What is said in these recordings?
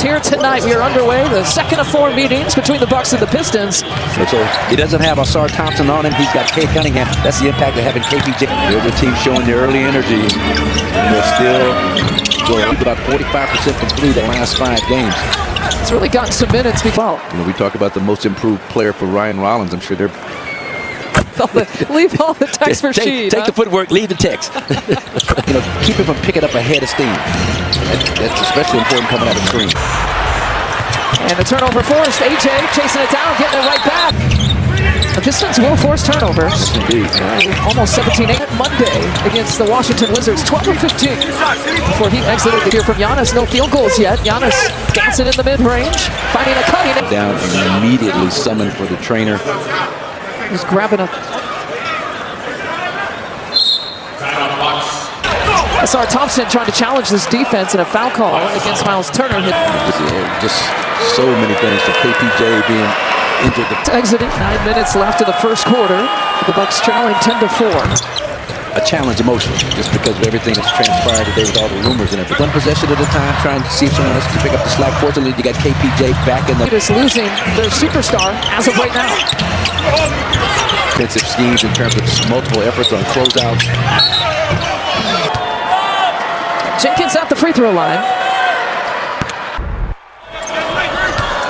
here tonight. We are underway, the second of 4 meetings between the Bucks and the Pistons. So he doesn't have Ausar Thompson on him. He's got Cade Cunningham. That's the impact of having KPJ. The other team showing their early energy. And they're still going about 45% complete the last 5 games. It's really gotten some minutes. Well, we talk about the most improved player for Ryan Rollins. I'm sure they're leave all the text for Sheed. Take the footwork, leave the text. Keep him from picking up a head of steam. That's especially important coming out of the screen. And the turnover forced. AJ chasing it down, getting it right back. The Pistons will force turnovers. Indeed. Almost 17-8 Monday against the Washington Wizards, 12-15. Before he exited the year from Giannis, no field goals yet. Giannis dancing in the mid-range, finding a cutting. Down and immediately summoned for the trainer. He's grabbing a... Ausar Thompson trying to challenge this defense in a foul call against Miles Turner. Just so many things for KPJ being injured. Exiting, 9 minutes left in the first quarter. The Bucks trailing 10-4. A challenge emotionally, just because of everything that's transpired today with all the rumors and everything. One possession at a time, trying to see if someone else can pick up the slack. Fortunately, you got KPJ back in the... It is losing their superstar as of right now. Defensive schemes in terms of multiple efforts on closeouts. Jenkins at the free throw line.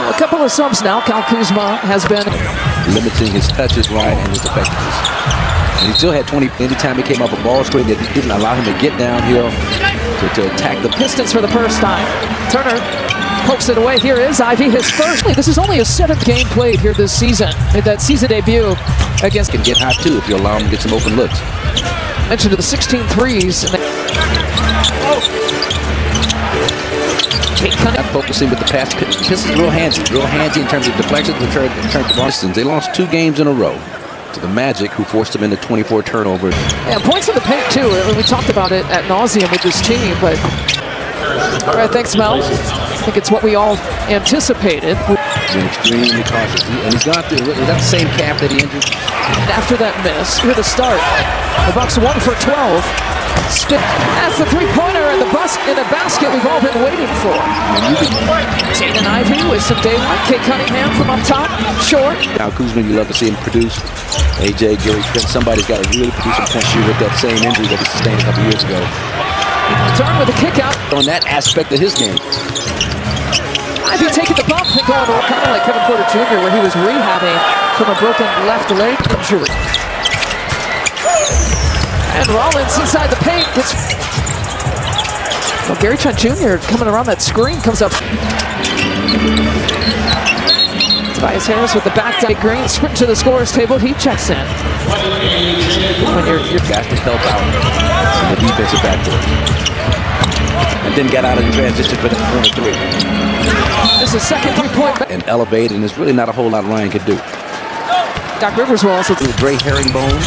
A couple of subs now. Kyle Kuzma has been limiting his touches right and his effectiveness. And he still had 20 anytime he came off a ball screen that didn't allow him to get downhill to attack the Pistons for the first time. Turner pokes it away. Here is Ivy, his first. This is only his 7th game played here this season. Made that season debut against... Can get hot too if you allow him to get some open looks. Mentioned the 16 threes. And not focusing with the pass. Pistons real handsy in terms of deflections. In terms of Pistons, they lost 2 games in a row to the Magic, who forced them into 24 turnovers. Yeah, points in the paint too. We talked about it at nauseum with this team, but all right, thanks, Mel. I think it's what we all anticipated. Been extremely cautious, and he's gone through. Was that the same calf that he injured? And after that miss, here to start, the Bucks 1 for 12. That's the three-pointer in the basket we've all been waiting for. Jaden Ivey with some daylight. Cade Cunningham from up top, short. Now Kuzma, you love to see him produce. AJ, Gary Trent, somebody's got to really produce some point shooter with that same injury that he sustained a couple years ago. Turn with a kick out. On that aspect of his game. Ivey taking the bump and going kind of like Kevin Porter Jr., where he was rehabbing from a broken left leg injury. And Rollins inside the paint. Well, Gary Trent Jr. coming around that screen comes up. Tobias Harris with the back to Green, sprint to the scorer's table. He checks in. When you're got to help out in the defensive backcourt. And then got out in transition for the corner 3. This is second 3-point. And elevate, and there's really not a whole lot Ryan could do. Doc Rivers will also... Little gray herringbone.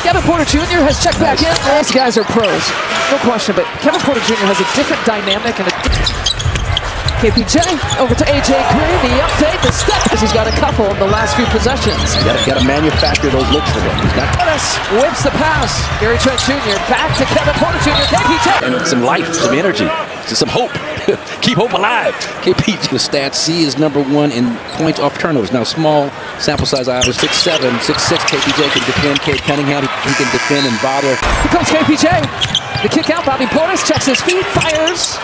Kevin Porter Jr. has checked back in. These guys are pros, no question, but Kevin Porter Jr. has a different dynamic and a... KPJ over to AJ Green, the up fake, the step, because he's got a couple in the last few possessions. You got to manufacture those looks for them. He's got whips the pass. Gary Trent Jr. back to Kevin Porter Jr. KPJ. And some life, some energy, some hope. Keep hope alive. KPJ, the stats, C is #1 in points off turnovers. Now, small sample size, I was 6'7", 6'6". KPJ can defend. Cade Cunningham, he can defend and bother. Here comes KPJ. The kick out. Bobby Portis checks his feet, fires.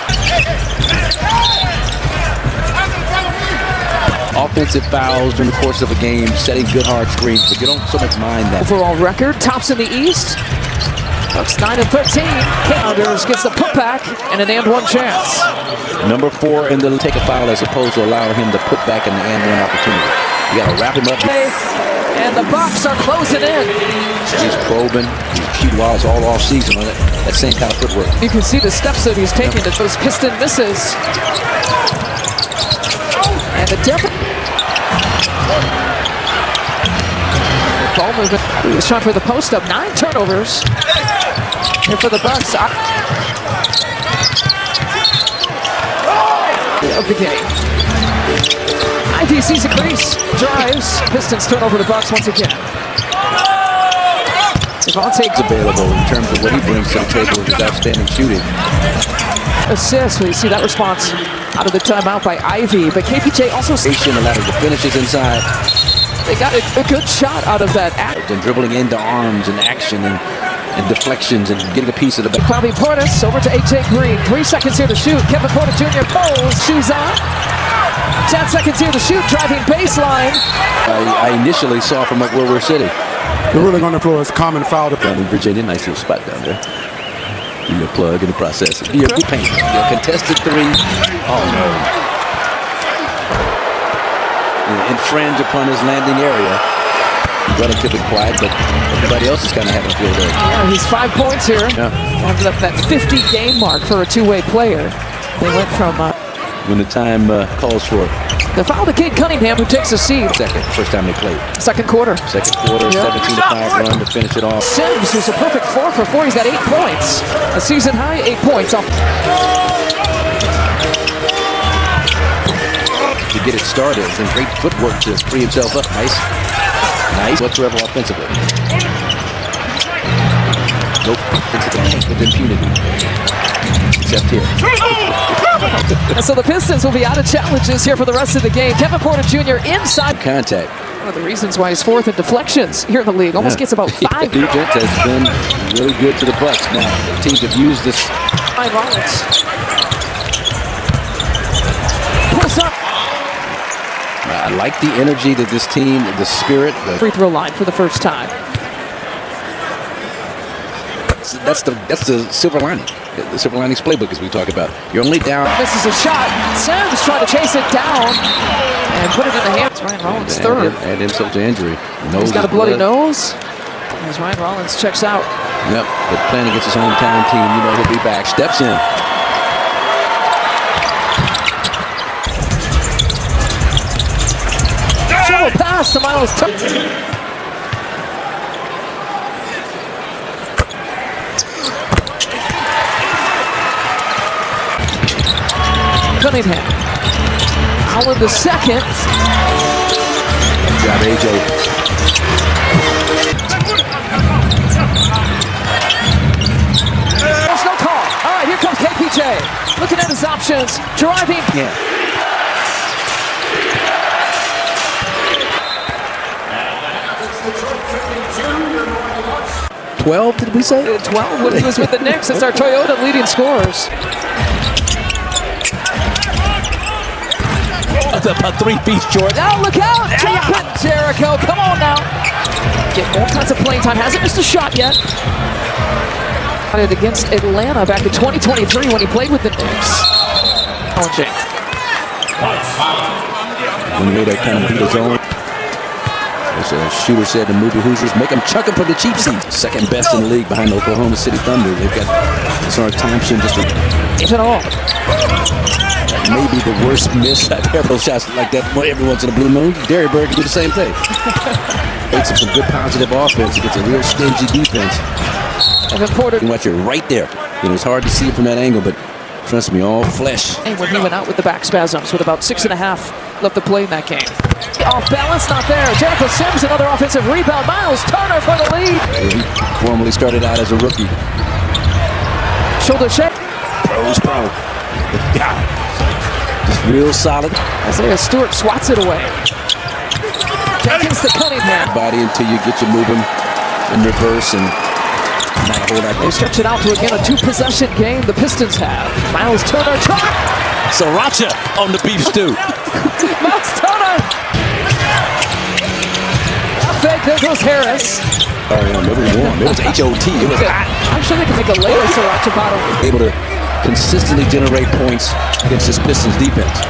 Offensive fouls during the course of a game, setting good hard screens, but you don't so much mind that. Overall record, tops in the East. Bucks 9-13. Counders gets the putback and an and-one chance. #4 in the take a foul as opposed to allowing him to put back in the and-one opportunity. You got to wrap him up. And the Bucks are closing in. He's probing. He's cute walls all off season on that same kind of footwork. You can see the steps that he's taking as those piston misses. And the difference. Ball movement. He was trying for the post up. 9 turnovers. And for the Bucks. Of the game. Ivy sees a crease. Drives. Pistons turn over the Bucks once again. Devontae available in terms of what he brings to the table with his outstanding shooting. assist. We see that response out of the timeout by Ivy, but KPJ also A lot of the finishes inside. they got a good shot out of that act. And dribbling into arms and action and deflections and getting a piece of the back. Bobby Portis over to AJ Green. 3 seconds here to shoot. Kevin Porter Jr. pulls, shoes on. 10 seconds here to shoot, driving baseline. I initially saw from where we're sitting. The ruling on the floor is common foul. Down in Virginia, nice little spot down there. Do your plug in the process. Do your paint. Your contested three. Oh no. Infringe upon his landing area. Relatively quiet, but everybody else is kind of having a field day. Yeah, he's 5 points here. Yeah. Ended up that 50-game mark for a two-way player. They went from when the time calls for it. the foul to Cade Cunningham, who takes a seat. First time they played. Second quarter. Second quarter, 17-5 run to finish it off. Sims, who's a perfect 4 for 4. He's got 8 points. A season high, 8 points. To get it started, and great footwork to free himself up. Nice whatsoever offensively. Nope, into the paint with impunity. Except here. And so the Pistons will be out of challenges here for the rest of the game. Kevin Porter Jr. inside. Contact. One of the reasons why he's 4th in deflections here in the league. Almost gets about 5. Defense has been really good to the Bucks. Now, teams have used this. Rollins. Pulls up. I like the energy that this team, the spirit. Free throw line for the first time. That's the silver lining. The silver linings playbook, as we talk about. You're only down. Misses a shot. Sims trying to chase it down and put it in the hands. Ryan Rollins third. Add insult to injury. He's got a bloody nose. As Ryan Rollins checks out. Yep, but playing against his hometown team, you know he'll be back. Steps in. Shallow pass to Miles Cunningham. Howard the second. Good job, AJ. There's no call. All right, here comes KPJ. Looking at his options. Driving. Yeah. $12, did we say? 12 when he was with the Knicks. It's our Toyota leading scorers. About 3 feet short. Now look out! Jericho, come on now. Get all kinds of playing time. Hasn't missed a shot yet. Against Atlanta back in 2023 when he played with the Knicks. When he made that kind of beat his own. As a shooter said to Movie Hoosiers, make them chuck him for the cheap seat. Second best in the league behind Oklahoma City Thunder. They've got Sorry Thompson just If at all. Maybe the worst miss I've ever shots like that every once in a blue moon. Derry Bird can do the same thing. Makes some good positive offense against a real stingy defense. Kevin Porter. You watch it right there. You know, it's hard to see it from that angle, but trust me, all flesh. And when he went out with the back spasms with about 6.5 left to play in that game. Off balance, not there. Jericho Sims, another offensive rebound. Miles Turner for the lead. He formerly started out as a rookie. Shoulder check. Pro. Yeah. Just real solid. Isaiah Stewart swats it away. Jenkins to Cunningham. Body until you get you moving in reverse and not a whole lot. They stretch it out to again a 2-possession game the Pistons have. Miles Turner try. Sriracha on the beef stew. Miles Turner. Fake, there goes Harris. Oh, yeah, it was warm. It was HOT. It was hot. I'm sure they can make a later Sriracha bottle. Able to consistently generate points against this Pistons defense.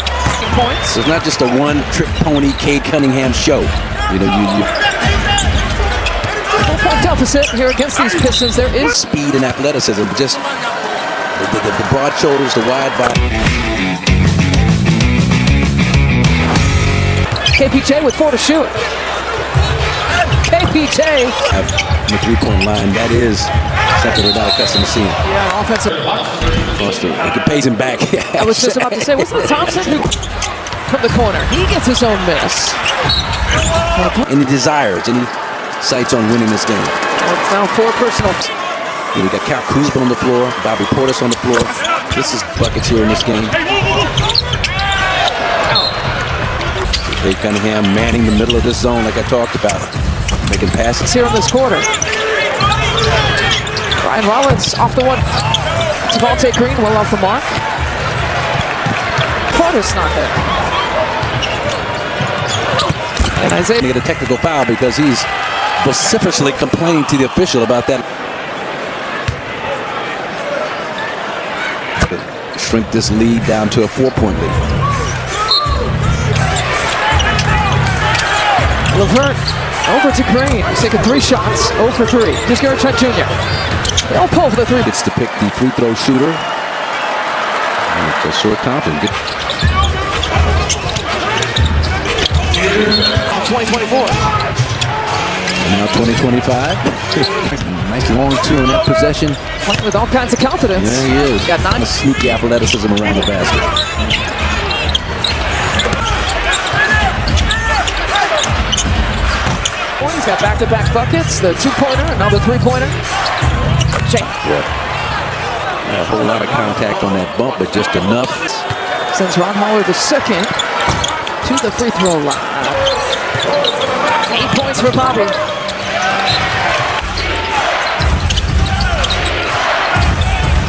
Points. So it's not just a one-trick pony Cade Cunningham show. You know, you Point deficit here against these Pistons. There is speed and athleticism, just the broad shoulders, the wide body. KPJ with 4 to shoot. KPJ. The three-point line, that is something we're not accustomed to seeing. Yeah, offensive. Foster, it pays him back. I was just about to say, wasn't it Thompson who from the corner? He gets his own miss. And he desires, and he sights on winning this game. Well, it's now 4 personal. We got Cal Kuzma on the floor, Bobby Portis on the floor. This is buckets here in this game. Cade Cunningham manning the middle of this zone like I talked about. Making passes. Here in this quarter. Ryan Rollins off the one. Devontae Green well off the mark. Portis not there. And Isaiah Get a technical foul because he's vociferously complaining to the official about that. Shrink this lead down to a 4-point lead. LeVert over to Green. He's taking 3 shots. 0 for 3. Here's Gary Trent Jr. They all pull for the 3. Gets to pick the free throw shooter. And it's short Compton. 2024. And now 2025. Nice long 2 in that possession. Playing with all kinds of confidence. There he is. Got 9. Sneaky athleticism around the basket. He's got back-to-back buckets. The 2-pointer, another 3-pointer. Yeah. A whole lot of contact on that bump, but just enough. Sends Ron Holler the second to the free throw line. 8 points for Bobby.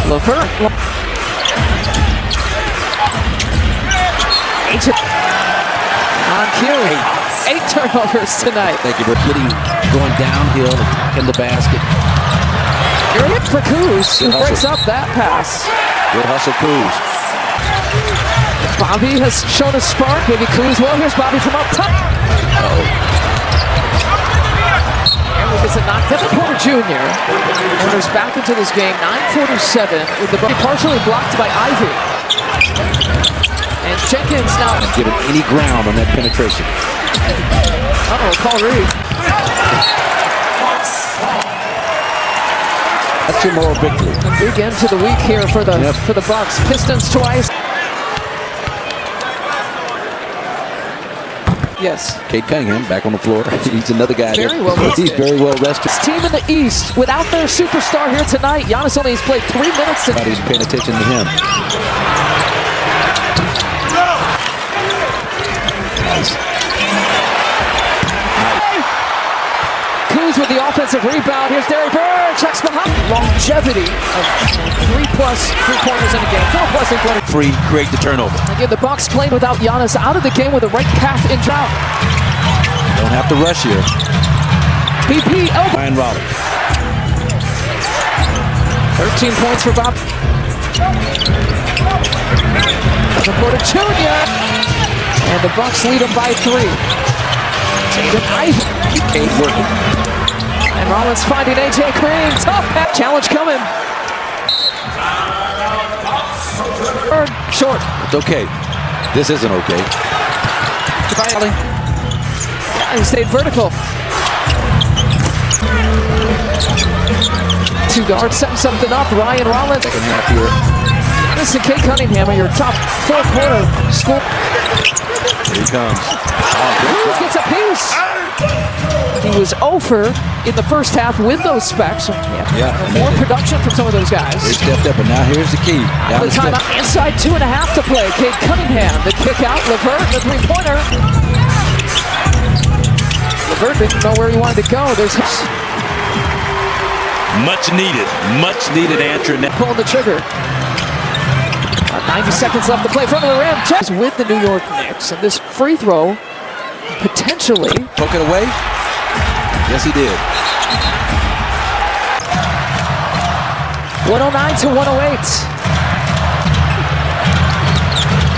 LeVert. On cue. 8 turnovers tonight. Thank you for going downhill, attacking the basket. You're hit for Kuz, who breaks up that pass. Good hustle, Kuz. Bobby has shown a spark. Maybe Kuz will. Here's Bobby from up top. And it's a knock. Kevin Porter Jr. enters back into this game. 9:47 with the ball partially blocked by Ivy. And Jenkins now Given any ground on that penetration. Paul Reed. That's your moral victory. A big end to the week here for the Bucks. Pistons twice. Yes. Cade Cunningham back on the floor. He's another guy. Very well rested. He's very well rested. This team in the East without their superstar here tonight. Giannis only has played 3 minutes tonight. Everybody's paying attention to him. Nice. Kuz with the offensive rebound. Here's Derek Bird. Checks behind. Longevity of 3-plus 3-pointers in a game. 4-plus 3-pointers. Free, create the turnover. Again, the Bucks playing without Giannis out of the game with a right calf injury. Don't have to rush here. BP elbow. Ryan Rollins. 13 points for Bob. Porter Jr. And the Bucks lead them by 3. Tatum Ivy. Cade working. And Rollins finding AJ Green. Tough pass. Challenge coming. Bird short. It's okay. This isn't okay. Yeah, he stayed vertical. 2 guards setting something up. Ryan Rollins. Second half here. This is Cade Cunningham, your top 4-quarter score. Here he comes. Kuz gets a piece. He was over in the first half with those specs. Yeah. More production from some of those guys. They stepped up, and now here's the key. Down The the step. timeout inside 2.5 to play. Cade Cunningham, the kick out. LeVert, the 3-pointer. LeVert didn't know where he wanted to go. There's much needed answer. pulling the trigger. 90 seconds left to play. Front of the rim. Just with the New York Knicks, and this free throw potentially. Poke it away. Yes, he did. 109 to 108.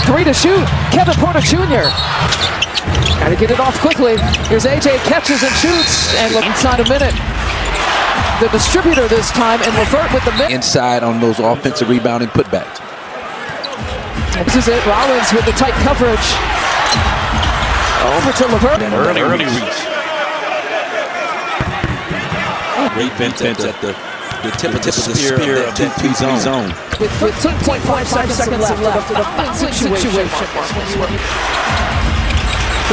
3 to shoot. Kevin Porter Jr. Got to get it off quickly. Here's AJ, catches and shoots, and inside a minute. The distributor this time, and LeVert with the mid. Inside on those offensive rebounding putbacks. This is it. Rollins with the tight coverage. Over to LeVert. Early reach. Great defense at the tip of the spear of that 2-3 zone. With 15.5 seconds left to the foul situation.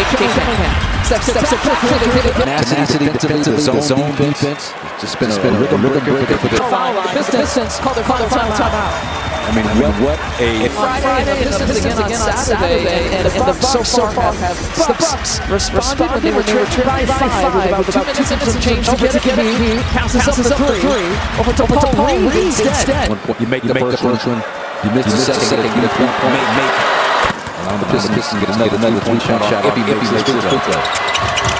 Cunningham. Steps up quickly. Tenacity defensively, the zone defense. Just been a rhythm breaker for the Pistons call their final timeout. I mean, what a Friday and the Pistons again on Saturday, and the Bucks so far have the Bucks responded when they were trailing by 5 with about 2 minutes and change to get it. Passes up for 3 over to Paul Reed instead. You make the first one, you miss the second, get a 3-point. The Pistons get another 3-point shot if he makes his free throw.